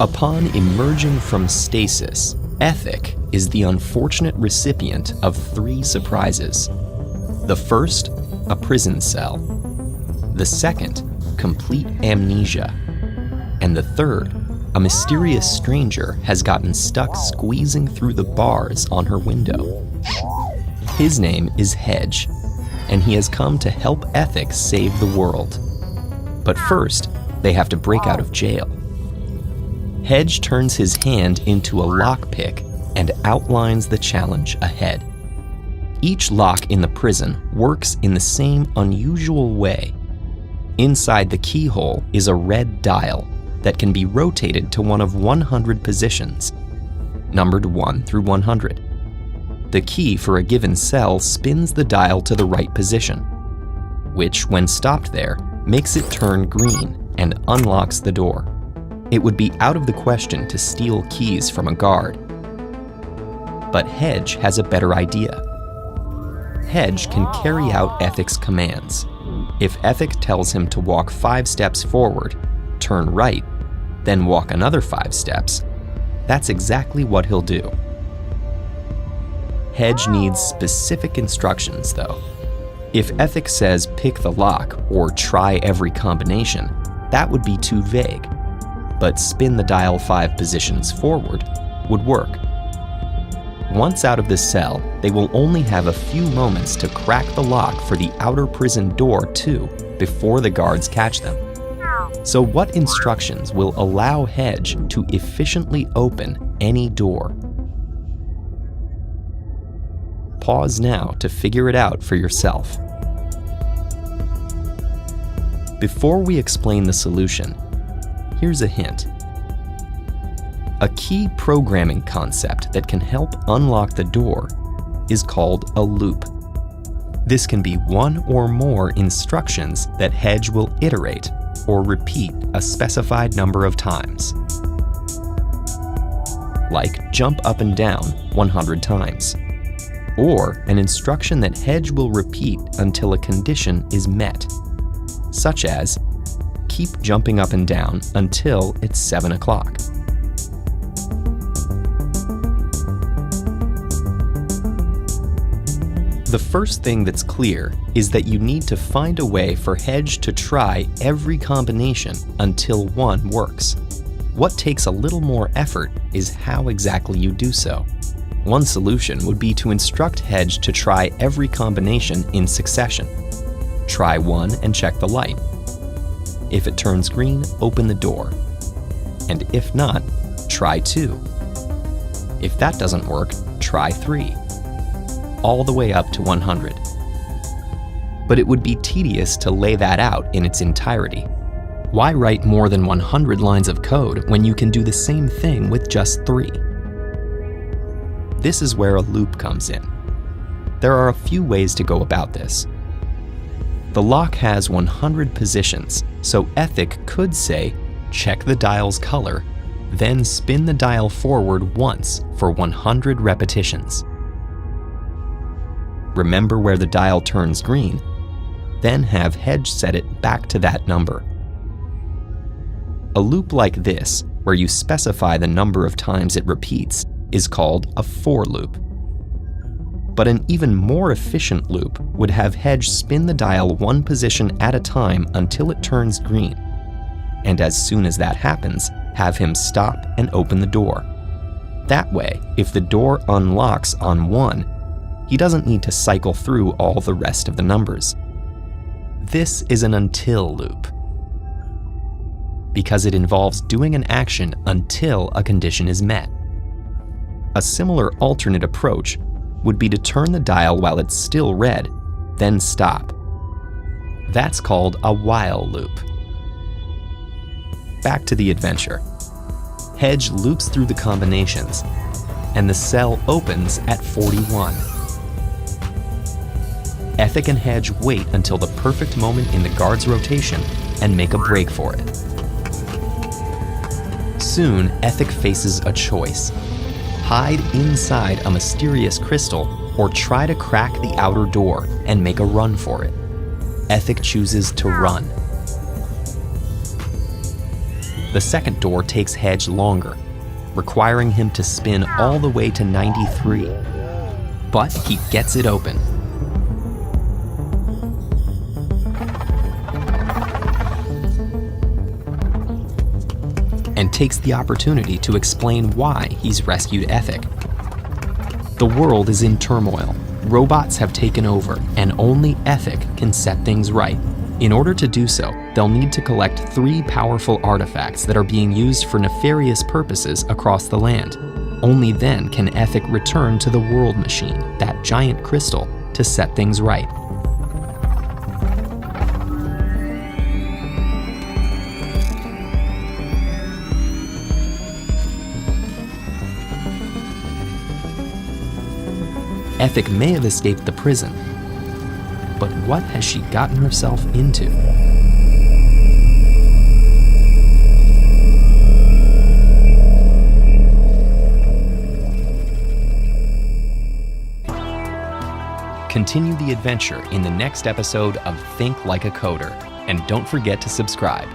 Upon emerging from stasis, Ethic is the unfortunate recipient of 3 surprises. The first, a prison cell. The second, complete amnesia. And the third, a mysterious stranger has gotten stuck squeezing through the bars on her window. His name is Hedge, and he has come to help Ethic save the world. But first, they have to break out of jail. Hedge turns his hand into a lockpick and outlines the challenge ahead. Each lock in the prison works in the same unusual way. Inside the keyhole is a red dial that can be rotated to one of 100 positions, numbered 1 through 100. The key for a given cell spins the dial to the right position, which, when stopped there, makes it turn green and unlocks the door. It would be out of the question to steal keys from a guard. But Hedge has a better idea. Hedge can carry out Ethic's commands. If Ethic tells him to walk 5 steps forward, turn right, then walk another 5 steps, that's exactly what he'll do. Hedge needs specific instructions, though. If Ethic says pick the lock or try every combination, that would be too vague. But spin the dial 5 positions forward would work. Once out of the cell, they will only have a few moments to crack the lock for the outer prison door too, before the guards catch them. So what instructions will allow Hedge to efficiently open any door? Pause now to figure it out for yourself. Before we explain the solution, here's a hint. A key programming concept that can help unlock the door is called a loop. This can be one or more instructions that Hedge will iterate or repeat a specified number of times. Like jump up and down 100 times. Or an instruction that Hedge will repeat until a condition is met, such as keep jumping up and down until it's 7 o'clock. The first thing that's clear is that you need to find a way for Hedge to try every combination until one works. What takes a little more effort is how exactly you do so. One solution would be to instruct Hedge to try every combination in succession. Try one and check the light. If it turns green, open the door. And if not, try 2. If that doesn't work, try 3. All the way up to 100. But it would be tedious to lay that out in its entirety. Why write more than 100 lines of code when you can do the same thing with just 3? This is where a loop comes in. There are a few ways to go about this. The lock has 100 positions, so Ethic could say, check the dial's color, then spin the dial forward once for 100 repetitions. Remember where the dial turns green, then have Hedge set it back to that number. A loop like this, where you specify the number of times it repeats, is called a for loop. But an even more efficient loop would have Hedge spin the dial one position at a time until it turns green, and as soon as that happens, have him stop and open the door. That way, if the door unlocks on 1, he doesn't need to cycle through all the rest of the numbers. This is an until loop, because it involves doing an action until a condition is met. A similar alternate approach would be to turn the dial while it's still red, then stop. That's called a while loop. Back to the adventure. Hedge loops through the combinations, and the cell opens at 41. Ethic and Hedge wait until the perfect moment in the guard's rotation and make a break for it. Soon, Ethic faces a choice. Hide inside a mysterious crystal or try to crack the outer door and make a run for it. Ethic chooses to run. The The second door takes Hedge longer, requiring him to spin all the way to 93. But he gets it open. And takes the opportunity to explain why he's rescued Ethic. The world is in turmoil. Robots have taken over, and only Ethic can set things right. In order to do so, they'll need to collect 3 powerful artifacts that are being used for nefarious purposes across the land. Only then can Ethic return to the world machine, that giant crystal, to set things right. Ethic may have escaped the prison, but what has she gotten herself into? Continue the adventure in the next episode of Think Like a Coder, and don't forget to subscribe.